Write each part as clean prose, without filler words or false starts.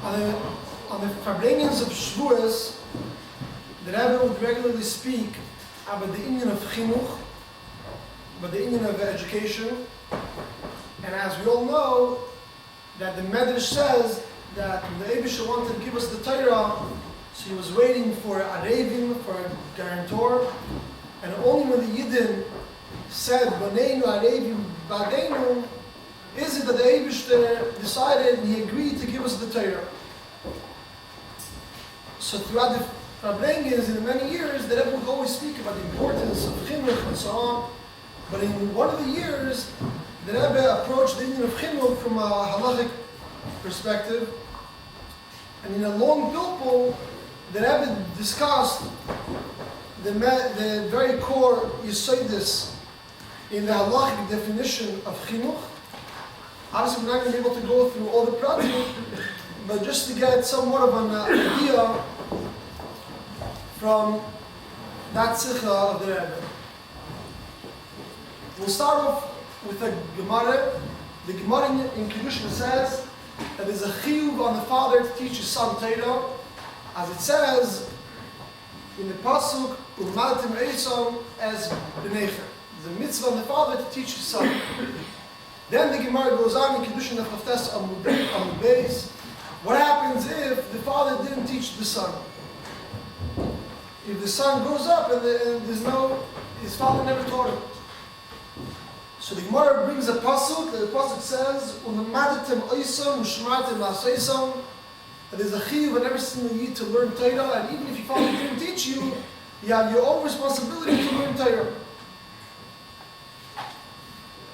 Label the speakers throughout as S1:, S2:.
S1: On the Farbrengens of Shavuos, the Rebbe would regularly speak about the Indian of Chinuch, about the Indian of education. And as we all know, that the Mendel says that when the Eibusha wanted to give us the Torah, so he was waiting for a Ravin, for a guarantor, and only when the Yidden said, Baneinu, Arevim, Badeinu, is it that the Eibusha decided and he agreed to give us the Torah. So throughout the Farbrengens, in the many years, the Rebbe would always speak about the importance of Chinuch and so on. But in one of the years, the Rebbe approached the Indian of Chinuch from a halachic perspective. And in a long pilpul, the Rebbe discussed the very core yesodis in the halachic definition of Chinuch. Obviously, we're not going to be able to go through all the pratim, but just to get somewhat of an idea from that sikha of the Rebbe. We'll start off with a Gemara. The Gemara in Kiddushin says that there's a chiyuv on the father to teach his son Torah, as it says in the pasuk "U'malatim Eisam as b'neicha." There's a mitzvah on the father to teach his son. Then the Gemara goes on in Kiddushin Chaftes Amud Beis. What happens if the father didn't teach the son? If the son grows up and his father never taught him. So the Gemara brings a pasuk. The pasuk says, "U'lemadatem oisam u'shmartem la'aseisam." That there's a chiyuv on every single yid to learn Torah, and even if your father didn't teach you, you have your own responsibility to learn Torah.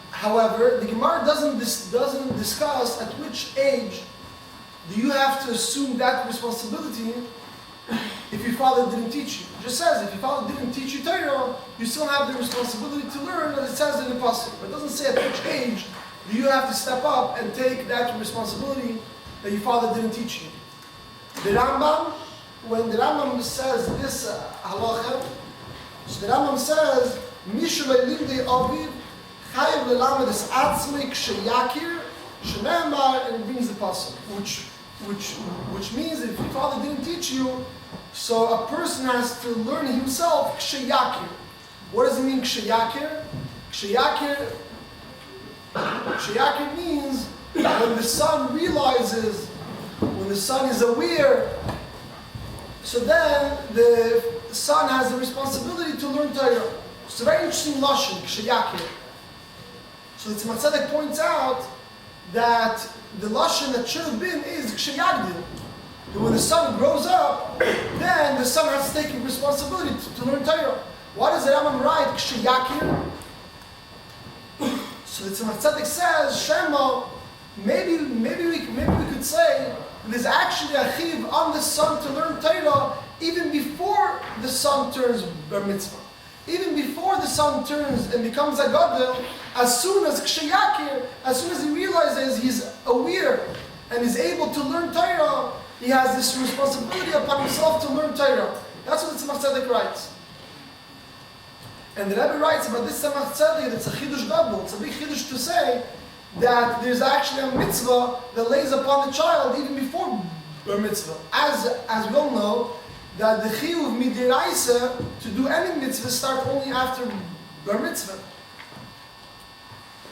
S1: However, the Gemara doesn't discuss at which age do you have to assume that responsibility if your father didn't teach you. It just says if your father didn't teach you Torah, you still have the responsibility to learn, as it says in the pasuk. But it doesn't say at which age do you have to step up and take that responsibility that your father didn't teach you. The Rambam, when the Rambam says this halacha, so the Rambam says, "Mishu le'limdei aviv chayav lelamed es atzmei k'sheyakir shene'emar," and it brings the pasuk, which means if your father didn't teach you, so a person has to learn himself k'sheyakir. What does it mean k'sheyakir? K'sheyakir means when the son realizes, when the son is aware, so then the son has the responsibility to learn Torah. It's a very interesting lashon, k'sheyakir. So the Tzemach Tzedek points out that the lashon that should have been is k'sheyagdil. When the son grows up, then the son has to take responsibility to learn Torah. Why does the Rambam write k'sheyakir? So the Tzemach Tzedek says, Shema, maybe we could say there's actually a chiv on the son to learn Torah even before the son turns bar mitzvah. Even before the son turns and becomes a gadol, as soon as k'sheyakir, as soon as he realizes he's aware and is able to learn Torah, he has this responsibility upon himself to learn Torah. That's what the Tzemach Tzedek writes. And the Rebbe writes about this Tzemach Tzedek, it's a chidush gadol. It's a big chidush to say that there's actually a mitzvah that lays upon the child even before bar mitzvah. As we all know, that the chiyuv midiraisa to do any mitzvah start only after bar mitzvah.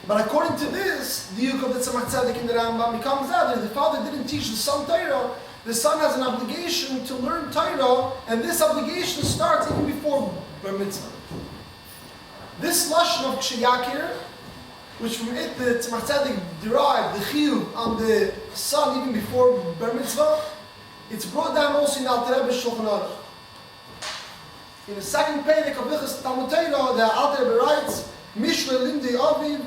S1: But according to this, the yuk of the Tzemach Tzedek in the Rambam becomes out that if the father didn't teach the son Torah, the son has an obligation to learn Torah, and this obligation starts even before bar mitzvah. This lashon of k'sheyakir, which from it the Tzemach Tzedek derived the chiyuv on the son even before bar mitzvah, it's brought down also in Alter Rebbe's Shulchan Aruch. In the second page of Hilchos Talmud Torah, the Alter Rebbe writes, "Mishle limdei aviv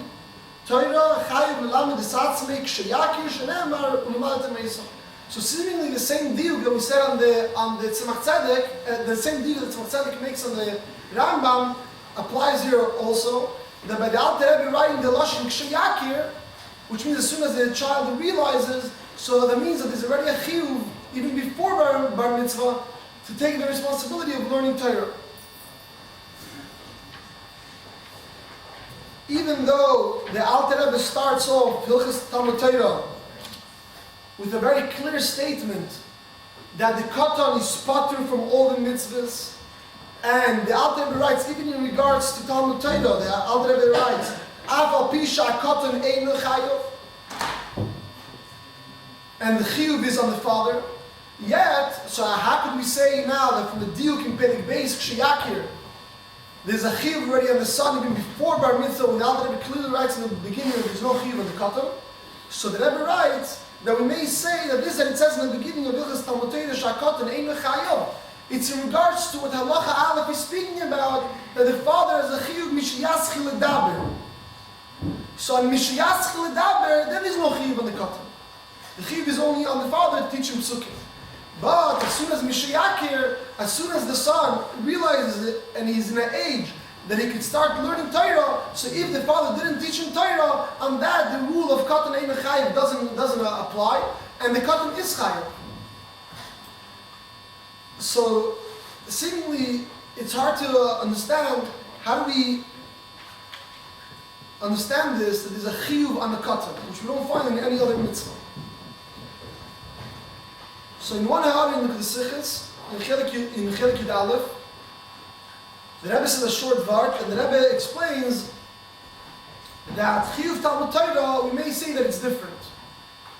S1: Torah chayav lelamed es atzmei k'sheyakir shene'emar u'lemadatem Eisam." So seemingly the same diuk that we said on the Tzemach Tzedek, the same diuk that Tzemach Tzedek makes on the Rambam applies here also. That by the Alter Rebbe writing the lashon k'sheyakir, which means as soon as the child realizes, so that means that there's already a chiyuv even before bar mitzvah to take the responsibility of learning Torah. Even though the Alter Rebbe starts off Hilchos Talmud Torah with a very clear statement that the katan is spotted from all the mitzvahs. And the Alter Rebbe writes, even in regards to Talmud Torah, the Alter Rebbe writes, Af al pi sha'katan einu chayov. And the chiyuv is on the father. Yet, so how could we say now that from the diuk in Perek Beis Kshiyakir, there's a chiyuv already on the son even before bar mitzvah, when the Alter Rebbe clearly writes in the beginning that there's no chiyuv on the katan. So the Rebbe writes that we may say that this, that it says in the beginning of Ilchas Talmud Torah sha'katan einu chayov. It's in regards to what Halacha Aleph is speaking about, that the father has a chiyuv mishiyaschil ledaber. So on mishiyaschil ledaber, there is no chiyuv on the katan. The chiyuv is only on the father to teach him psukim. But as soon as Mishayakir, as soon as the son realizes it, and he's in an age that he could start learning Torah, so if the father didn't teach him Torah, on that the rule of katan ein chayiv doesn't apply, and the katan is chayiv. So seemingly it's hard to understand, how do we understand this, that there's a chiyuv on the katan, which we don't find in any other mitzvah. So in one hand, in the Sichos, in Chelik Yud Aleph, the Rebbe says a short vart, and the Rebbe explains that chiyuv Talmud Torah, we may say that it's different.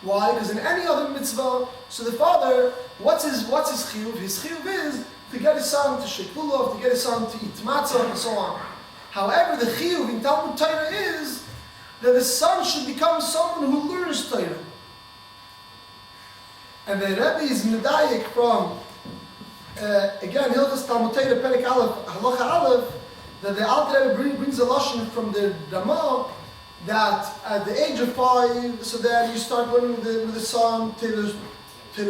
S1: Why? Because in any other mitzvah, so the father, what's his chiyuv? His chiyuv is to get his son to shake lulav, to get his son to eat matzah, and so on. However, the chiyuv in Talmud Torah is that the son should become someone who learns Torah. And the Rebbe is medayik from, again, Hilchas Talmud Torah, Perek Aleph, Halacha Aleph, that the Alter Rebbe brings a lashon from the Ramah, that at the age of 5, so that you start learning with the son, Torah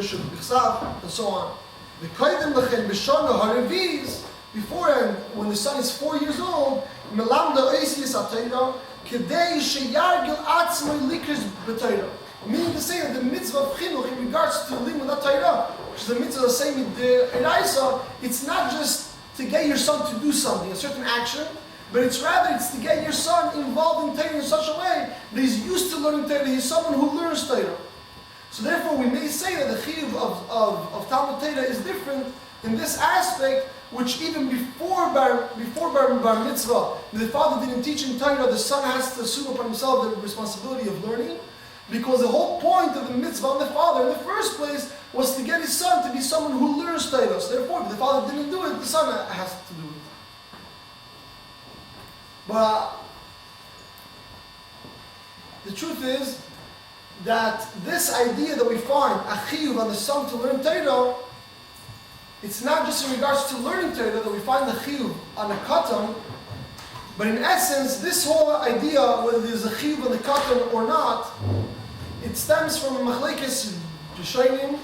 S1: Shul B'chsav, and so on. The Koydem Lechen B'shana HaReviz, beforehand, when the son is 4 years old, Melamda Oisiyas HaTorah, Kedei Sheyargil Atzmai Likris B'Torah. Meaning to say that the mitzvah of chinuch in regards to limud Torah, which is the mitzvah of saying the eraisa, it's not just to get your son to do something, a certain action, but it's to get your son involved in Torah in such a way that he's used to learning Torah, he's someone who learns Torah. So therefore we may say that the chiyuv of Talmud Torah is different in this aspect, which even before bar mitzvah, the father didn't teach him Torah, the son has to assume upon himself the responsibility of learning. Because the whole point of the mitzvah on the father in the first place was to get his son to be someone who learns Torah. So therefore, if the father didn't do it, the son has to do it. But the truth is that this idea that we find, a chiyuv on the son to learn Torah, it's not just in regards to learning Torah that we find the chiyuv on a katan, but in essence, this whole idea, whether there's a chiyuv on the katan or not, it stems from a machlekes Rishonim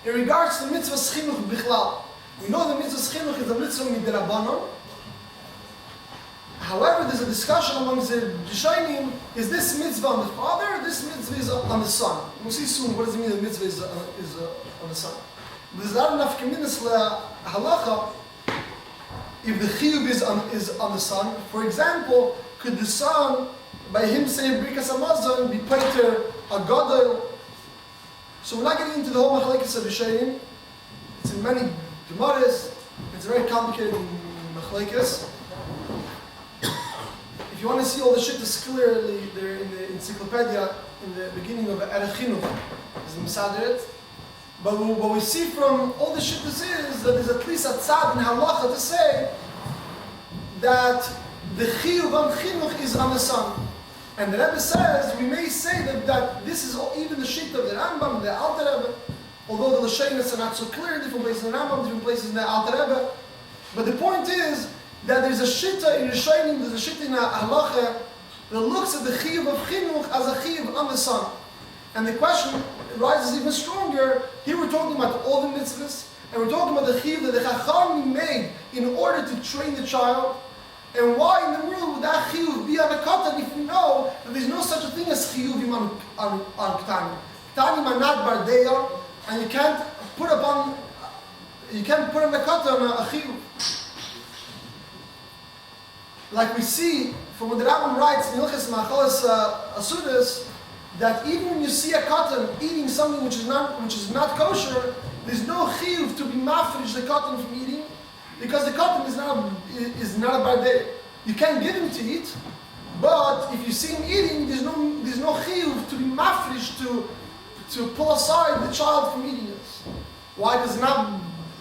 S1: in regards to mitzvah chinuch bichlal. We know the mitzvah chinuch is a mitzvah midrabanan. However, there's a discussion amongst the Rishonim: is this mitzvah on the father, or this mitzvah is on the son? We'll see soon what does it mean that mitzvah is on the son. There's not enough Kinas halacha if the chiyuv is on the son. For example, could the son, by him saying Brikas Hamazon, be pater a Gedolah? So we're not getting into the whole machlekes of Rishonim. It's in many Gemaras. It's very complicated in machlekes. If you want to see all the shittas clearly, they're in the encyclopedia in the beginning of Erech Chinuch, is the Mesaderet. But what we see from all the shittas is that there's at least a tzad in halacha to say that the chiyuv on chinuch is on the son. And the Rebbe says, we may say that this is even the shit of the Rambam, the Alter Rebbe, although the Lashonos are not so clear in different places in the Rambam, different places in the Alter Rebbe. But the point is that there's a shitta in Rishonim, there's a shitta in halacha that looks at the chiyuv of chinuch as a chiyuv on the son. And the question rises even stronger. Here we're talking about all the mitzvahs, and we're talking about the chiyuv that the Chacham made in order to train the child. And why in the world would that chiyuv be on a katan if we know that there's no such a thing as chiyuvim on ktanim? Ktanim are not bardeya, and you can't put on the katan a chiyuv. Like we see from what the Rambam writes in Hilchos Machalas Asudas, that even when you see a katan eating something which is not kosher, there's no chiyuv to be mafresh the katan from eating, because the katan is not a bardei. You can't give him to eat, but if you see him eating, there's no chiyuv to be mafresh to pull aside the child from eating it. Why? Because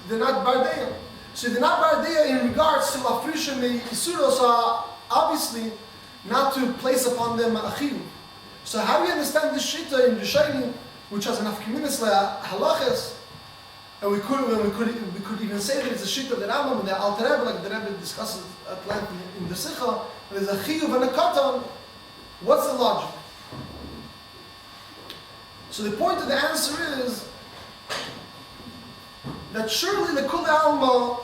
S1: they're not bardei. So they're not bardei in regards to afrishim isuros, obviously not to place upon them a chiyuv. So how do you understand this shita in Rishonim, which has enough communities like halachas, and we could even say that it's a shita of the Rambam and the Alter Rebbe, like the Rebbe discusses at length in the Sikha, and there's a chiyuv and a katan. What's the logic? So the point of the answer is that surely the Kul Alma,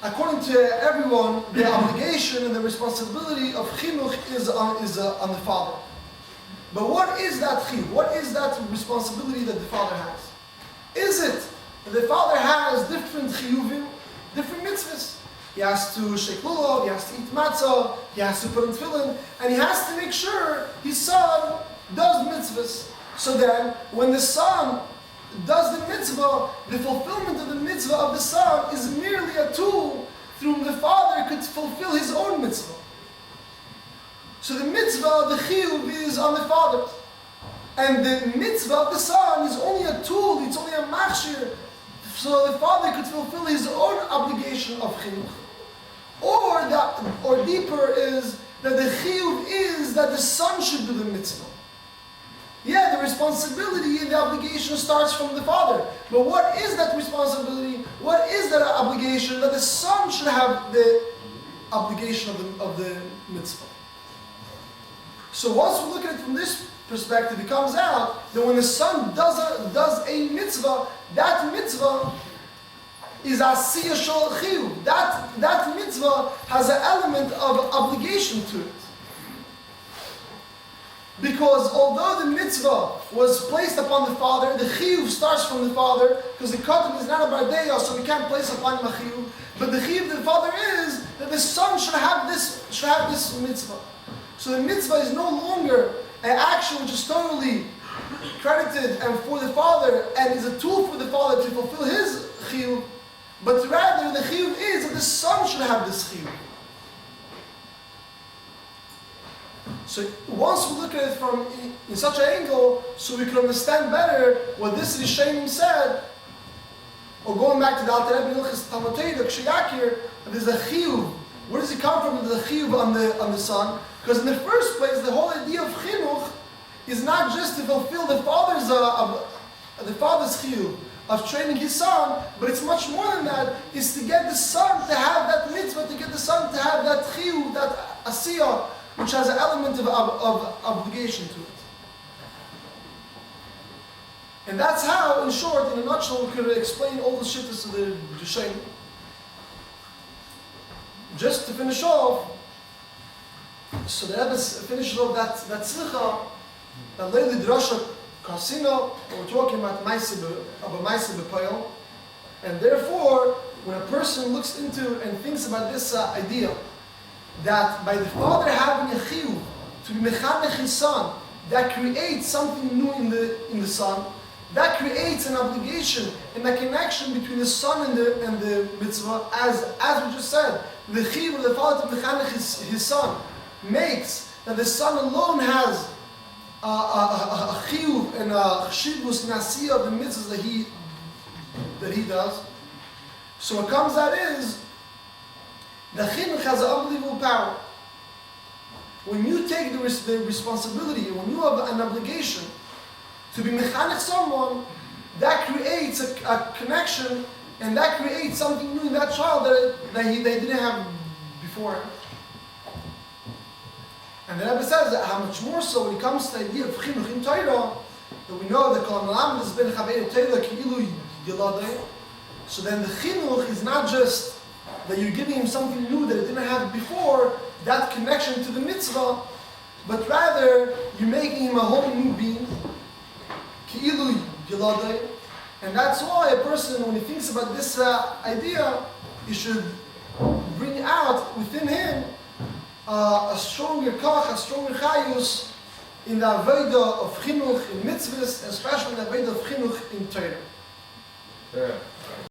S1: according to everyone, the obligation and the responsibility of chinuch is on the father. But what is that chiyuv? What is that responsibility that the father has? Is it that the father has different chiyuvim, different mitzvahs? He has to shake lulav, he has to eat matzah, he has to put on tefillin, and he has to make sure his son does mitzvahs. So then, when the son does the mitzvah, the fulfillment of the mitzvah of the son is merely a tool through whom the father could fulfill his own mitzvah. So the mitzvah, the chiyuv, is on the father. And the mitzvah of the son is only a tool, it's only a machshir, so the father could fulfill his own obligation of chinuch. Or deeper is that the chiyuv is that the son should do the mitzvah. Yeah, the responsibility and the obligation starts from the father. But what is that responsibility? What is that obligation? That the son should have the obligation of the mitzvah. So once we look at it from this perspective, it comes out that when the son does a mitzvah, that mitzvah is asiyah shel chiyuv. That mitzvah has an element of obligation to it. Because although the mitzvah was placed upon the father, the chiyuv starts from the father, because the katan is not a bardeya, so we can't place upon him a chiyuv. But the chiyuv of the father is that the son should have this mitzvah. So the mitzvah is no longer an action which is totally credited and for the father and is a tool for the father to fulfill his chiyuv, but rather the chiyuv is that the son should have this chiyuv. So once we look at it from in such an angle, so we can understand better what this Rishonim said, or going back to the Alter Rebbe Hilchos Talmud Torah, Kshiyakir, there's a chiyuv. Where does it come from? There's a chiyuv on the son. Because in the first place, the whole idea of chinuch is not just to fulfill the father's chiyuv of training his son, but it's much more than that. It's to get the son to have that mitzvah, to get the son to have that chiyuv, that asiyah, which has an element of obligation to it. And that's how, in short, in a nutshell, we could explain all the shittas of the Rishonim. Just to finish off, so the Rebbe finishes off that tzlicha, that Leili Drasha Kasino, we're talking about Maaseh B'Poel, and therefore, when a person looks into and thinks about this idea, that by the father having a chiyuv to be mechanech his son, that creates something new in the son, that creates an obligation and a connection between the son and the mitzvah, as we just said, the chiyuv of the father to mechanech his son makes that the son alone has a chiyuv and a chshivus and asiyah of the mitzvahs that he does. So what comes out is the chinuch has an unbelievable power. When you take the responsibility, when you have an obligation to be mechanech someone, that creates a connection, and that creates something new in that child that they didn't have before. And the Rebbe says that how much more so when it comes to the idea of chinuch in Torah, that we know that Kol Malamed has been chavei Torah ki'ilu Gedolah. So then the chinuch is not just that you're giving him something new that it didn't have before, that connection to the mitzvah, but rather you're making him a whole new being, ki'ilu Gedolah. And that's why a person, when he thinks about this idea, he should bring out within him a stronger kach, a stronger chayus in the avodah of chinuch in mitzvahs, and especially in the avodah of chinuch in Torah.
S2: Yeah.